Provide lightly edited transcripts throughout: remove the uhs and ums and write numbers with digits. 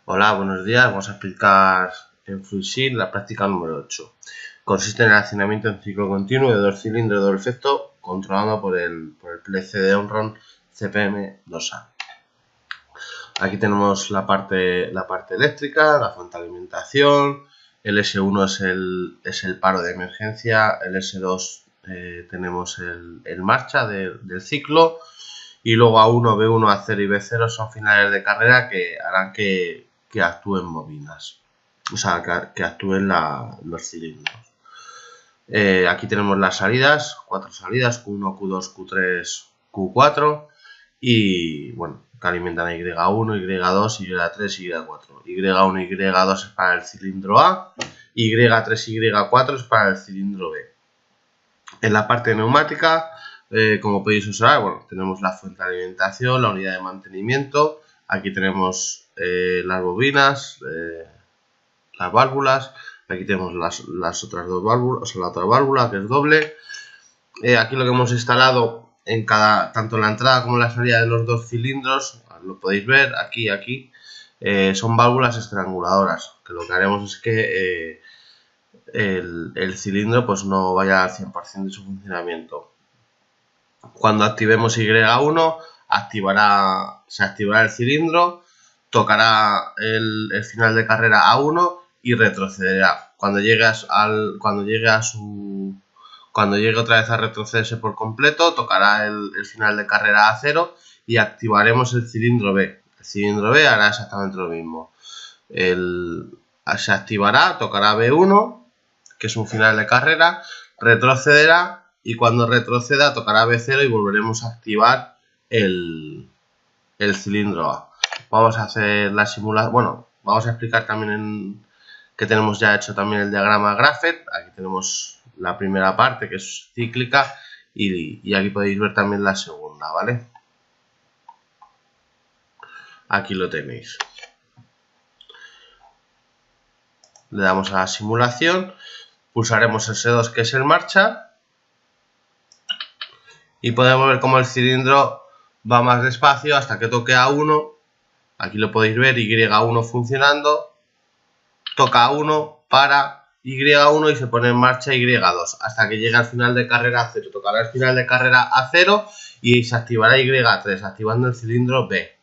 Hola, buenos días. Vamos a explicar en FluidSync la práctica número 8. Consiste en el accionamiento en ciclo continuo de dos cilindros de doble efecto controlado por el PLC de Omron CPM2A. Aquí tenemos la parte eléctrica, la fuente de alimentación, el S1 es el paro de emergencia, el S2 tenemos el marcha del ciclo, y luego A1, B1, A0 y B0 son finales de carrera que harán que actúen bobinas, o sea, que actúen los cilindros. Aquí tenemos las salidas, 4 salidas, Q1, Q2, Q3, Q4, y bueno, que alimentan a Y1, Y2, Y3 y Y4. Y1 y Y2 es para el cilindro A, Y3 y Y4 es para el cilindro B. En la parte neumática, como podéis observar, bueno, tenemos la fuente de alimentación, la unidad de mantenimiento, aquí tenemos las bobinas, las válvulas, aquí tenemos las otras dos válvulas, o sea, la otra válvula que es doble. Aquí lo que hemos instalado en tanto en la entrada como en la salida de los dos cilindros, lo podéis ver aquí, son válvulas estranguladoras, que lo que haremos es que el cilindro pues no vaya al 100% de su funcionamiento. Cuando activemos Y1, se activará el cilindro, tocará el final de carrera A1 y retrocederá. Cuando llegue otra vez a retrocederse por completo, tocará el final de carrera A0 y activaremos el cilindro B. El cilindro B hará exactamente lo mismo. Se activará, tocará B1, que es un final de carrera, retrocederá y cuando retroceda tocará B0 y volveremos a activar el cilindro A. Vamos a hacer la simulación, bueno, vamos a explicar también que tenemos ya hecho también el diagrama Graphite. Aquí tenemos la primera parte que es cíclica y aquí podéis ver también la segunda, ¿vale? Aquí lo tenéis. Le damos a la simulación, pulsaremos S2 que es el marcha y podemos ver cómo el cilindro va más despacio hasta que toque A1. Aquí lo podéis ver, Y1 funcionando, toca A1, para Y1 y se pone en marcha Y2 hasta que llegue al final de carrera A0. Tocará el final de carrera A0 y se activará Y3, activando el cilindro B.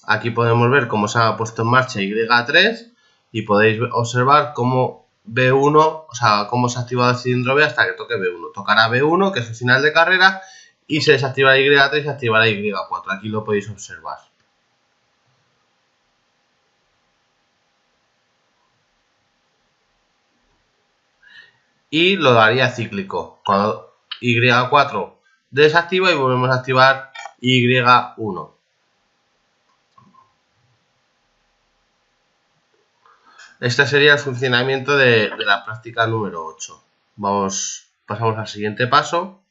Aquí podemos ver cómo se ha puesto en marcha Y3 y podéis observar cómo B1, o sea, cómo se ha activado el cilindro B hasta que toque B1. Tocará B1, que es el final de carrera, y se desactivará Y3 y se activará Y4. Aquí lo podéis observar. Y lo daría cíclico. Cuando Y4 desactiva y volvemos a activar Y1. Este sería el funcionamiento de la práctica número 8. Pasamos al siguiente paso.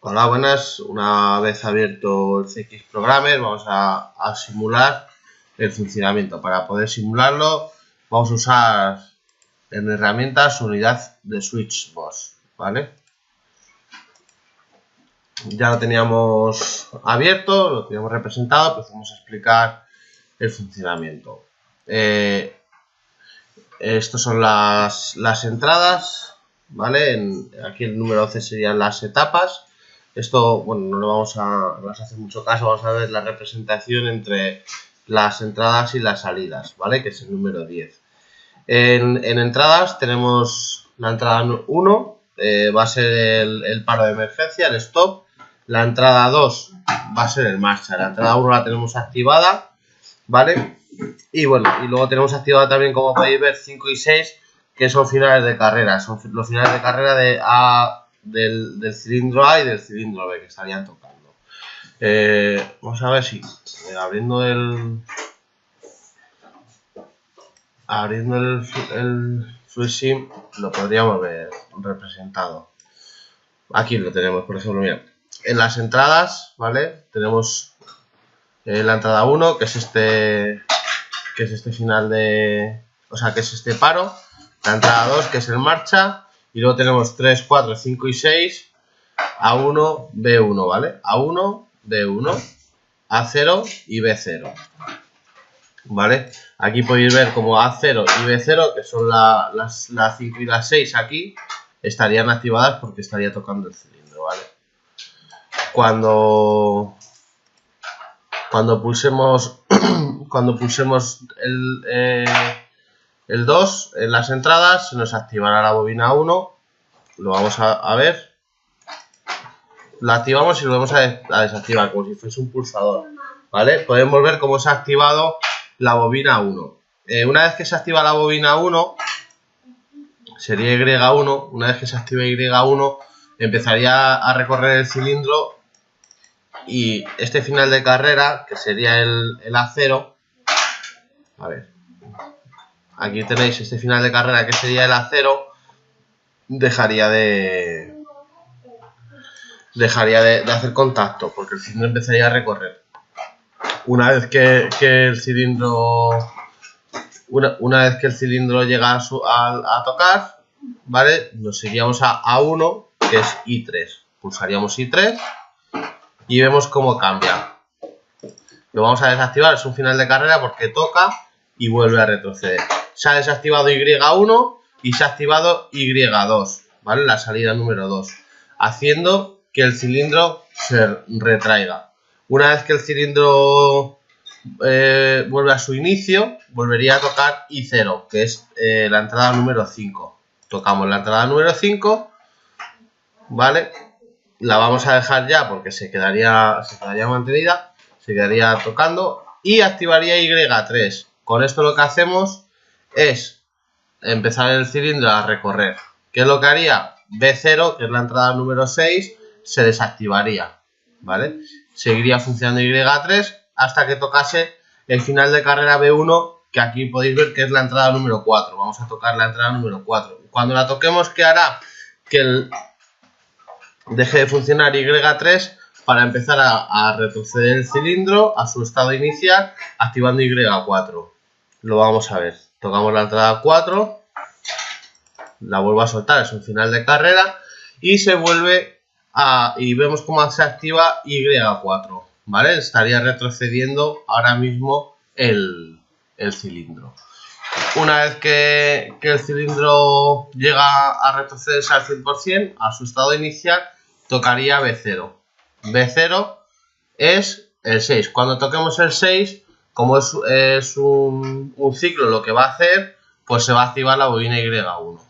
Hola, buenas. Una vez abierto el CX Programmer, vamos a simular el funcionamiento. Para poder simularlo, vamos a usar en herramientas unidad de switchbox, ¿vale? Ya lo teníamos abierto, lo teníamos representado, pues vamos a explicar el funcionamiento. Estas son las entradas, ¿vale? Aquí el número 11 serían las etapas. Esto, bueno, no vamos a hacer mucho caso, vamos a ver la representación entre las entradas y las salidas, ¿vale? Que es el número 10. En entradas tenemos la entrada 1, va a ser el paro de emergencia, el stop. La entrada 2 va a ser el marcha. La entrada 1 la tenemos activada, ¿vale? Y bueno, y luego tenemos activada también, como podéis ver, 5 y 6, que son finales de carrera, son los finales de carrera del cilindro A y del cilindro B que estarían tocando. Vamos a ver si abriendo el FluidSim lo podríamos ver representado. Aquí lo tenemos, por ejemplo, mira, en las entradas, ¿vale? Tenemos la entrada 1, que es este final de... O sea, que es este paro. La entrada 2, que es el marcha. Y luego tenemos 3, 4, 5 y 6. A1, B1, ¿vale? A1, B1, A0 y B0. ¿Vale? Aquí podéis ver como A0 y B0, que son las 5 y las 6 aquí, estarían activadas porque estaría tocando el cilindro, ¿vale? Cuando pulsemos el 2 en las entradas, se nos activará la bobina 1. Lo vamos a ver. La activamos y lo vamos a desactivar, como si fuese un pulsador, ¿vale? Podemos ver cómo se ha activado la bobina 1. Una vez que se activa la bobina 1, sería Y1. Una vez que se activa Y1, empezaría a recorrer el cilindro. Y este final de carrera, que sería el A0, a ver, aquí tenéis este final de carrera que sería el A0, dejaría de hacer contacto, porque el cilindro empezaría a recorrer. Una vez que el cilindro llega a tocar, ¿vale? Nos iríamos a A1, que es I3. Pulsaríamos I3 y vemos cómo cambia. Lo vamos a desactivar, es un final de carrera porque toca y vuelve a retroceder. Se ha desactivado Y1 y se ha activado Y2, ¿vale? La salida número 2, haciendo que el cilindro se retraiga. Una vez que el cilindro vuelve a su inicio, volvería a tocar I0, que es la entrada número 5. Tocamos la entrada número 5, ¿vale? La vamos a dejar ya porque se quedaría mantenida, se quedaría tocando y activaría Y3. Con esto lo que hacemos es empezar el cilindro a recorrer. ¿Qué es lo que haría? B0, que es la entrada número 6, se desactivaría, ¿vale? Seguiría funcionando Y3 hasta que tocase el final de carrera B1, que aquí podéis ver que es la entrada número 4. Vamos a tocar la entrada número 4. Cuando la toquemos, ¿qué hará? Que deje de funcionar Y3 para empezar a retroceder el cilindro a su estado inicial, activando Y4. Lo vamos a ver. Tocamos la entrada 4, la vuelvo a soltar, es un final de carrera, y se vuelve y vemos cómo se activa Y4, ¿vale? Estaría retrocediendo ahora mismo el cilindro. Una vez que el cilindro llega a retrocederse al 100%, a su estado inicial, tocaría B0. B0 es el 6. Cuando toquemos el 6, como es un ciclo lo que va a hacer, pues se va a activar la bobina Y1.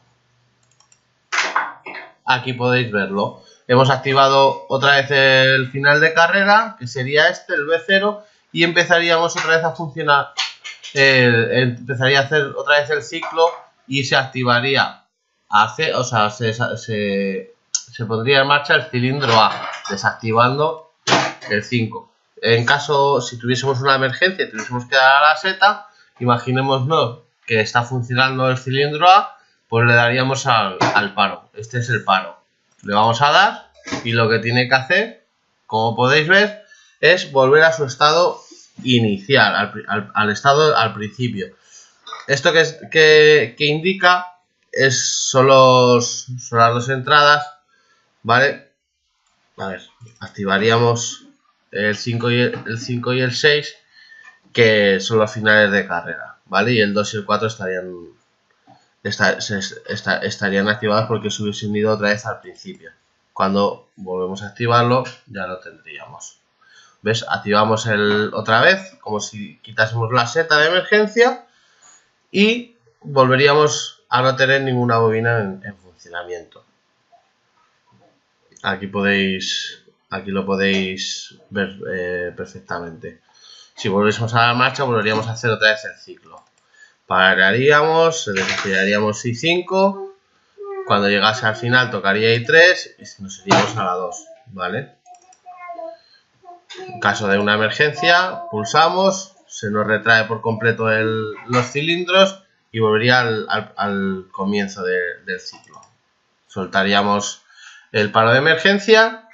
Aquí podéis verlo. Hemos activado otra vez el final de carrera, que sería el B0, y empezaríamos otra vez a funcionar. Empezaría a hacer otra vez el ciclo y se activaría o sea, se pondría en marcha el cilindro A, desactivando el 5. En caso, si tuviésemos una emergencia y tuviésemos que dar a la seta, imaginémonos que está funcionando el cilindro A, pues le daríamos al paro. Este es el paro. Le vamos a dar y lo que tiene que hacer, como podéis ver, es volver a su estado inicial, al estado al principio. Esto que indica son las dos entradas, ¿vale? A ver, activaríamos el 5 y el 6, que son los finales de carrera, ¿vale? Y el 2 y el 4 estarían activados porque se hubiesen ido otra vez al principio. Cuando volvemos a activarlo, ya lo tendríamos. ¿Ves? Activamos otra vez, como si quitásemos la seta de emergencia, y volveríamos a no tener ninguna bobina en funcionamiento. Aquí lo podéis ver perfectamente. Si volviésemos a la marcha, volveríamos a hacer otra vez el ciclo. Pararíamos, desafiaríamos I5. Cuando llegase al final tocaría I3 y nos iríamos a la 2, ¿vale? En caso de una emergencia, pulsamos, se nos retrae por completo los cilindros y volvería al comienzo del ciclo. Soltaríamos el paro de emergencia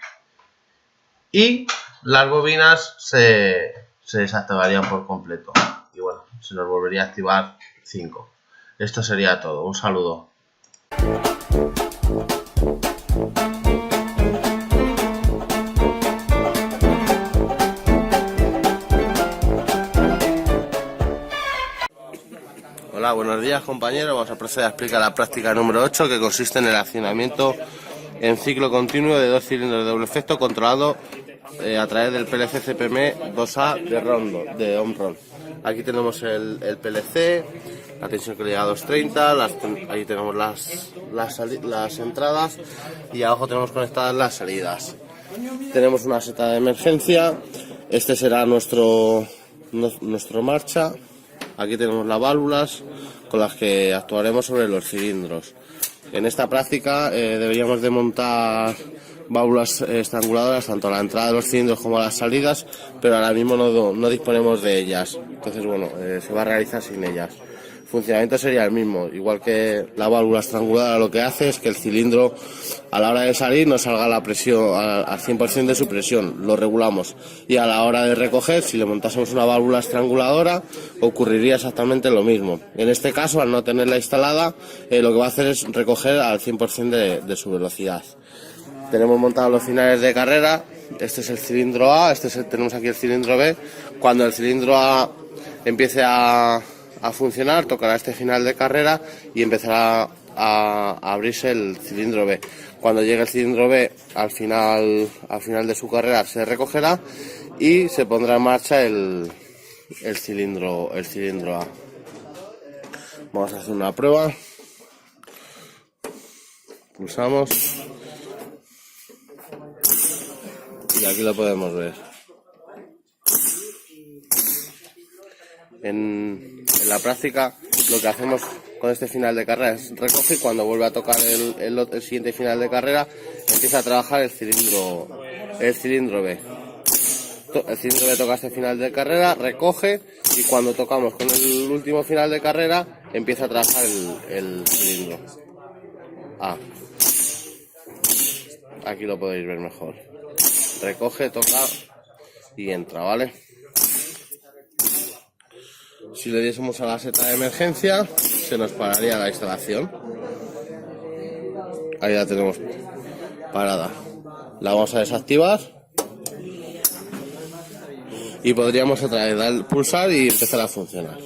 y las bobinas se desactivarían por completo. Y bueno, se nos volvería a activar 5. Esto sería todo. Un saludo. Hola, buenos días compañeros. Vamos a proceder a explicar la práctica número 8, que consiste en el accionamiento en ciclo continuo de 2 cilindros de doble efecto controlado a través del PLC CPM 2A de Omron. Aquí tenemos el PLC, la tensión que le da a 230, ahí tenemos las entradas y abajo tenemos conectadas las salidas. Tenemos una seta de emergencia, este será nuestro marcha. Aquí tenemos las válvulas con las que actuaremos sobre los cilindros. En esta práctica deberíamos de montar válvulas estranguladoras tanto a la entrada de los cilindros como a las salidas, pero ahora mismo no disponemos de ellas. Entonces, bueno, se va a realizar sin ellas. El funcionamiento sería el mismo, igual que la válvula estranguladora. Lo que hace es que el cilindro, a la hora de salir, no salga la presión al 100% de su presión, lo regulamos. Y a la hora de recoger, si le montásemos una válvula estranguladora, ocurriría exactamente lo mismo. En este caso, al no tenerla instalada, lo que va a hacer es recoger al 100% de su velocidad. Tenemos montados los finales de carrera. Este es el cilindro A, tenemos aquí el cilindro B. Cuando el cilindro A empiece a funcionar, tocará este final de carrera y empezará a abrirse el cilindro B. Cuando llegue el cilindro B al final de su carrera, se recogerá y se pondrá en marcha el cilindro A. Vamos a hacer una prueba. Pulsamos y aquí lo podemos ver. En la práctica, lo que hacemos con este final de carrera es recoger, y cuando vuelve a tocar el siguiente final de carrera, empieza a trabajar el cilindro B. El cilindro B toca este final de carrera, recoge, y cuando tocamos con el último final de carrera, empieza a trabajar el cilindro A. Aquí lo podéis ver mejor. Recoge, toca y entra, ¿vale? Si le diésemos a la seta de emergencia, se nos pararía la instalación. Ahí la tenemos parada. La vamos a desactivar y podríamos otra vez dar pulsar y empezar a funcionar.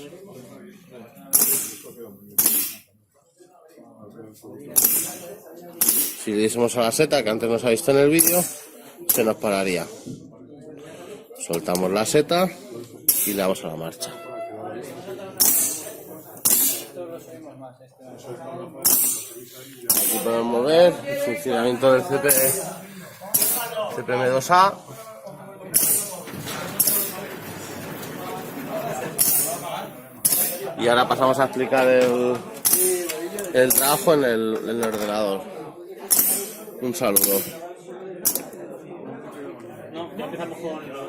Si le diésemos a la seta, que antes nos ha visto en el vídeo, se nos pararía. Soltamos la seta y le damos a la marcha. Aquí podemos ver el funcionamiento del CPM2A. Y ahora pasamos a explicar el trabajo en el ordenador. Un saludo. No, ya empezamos con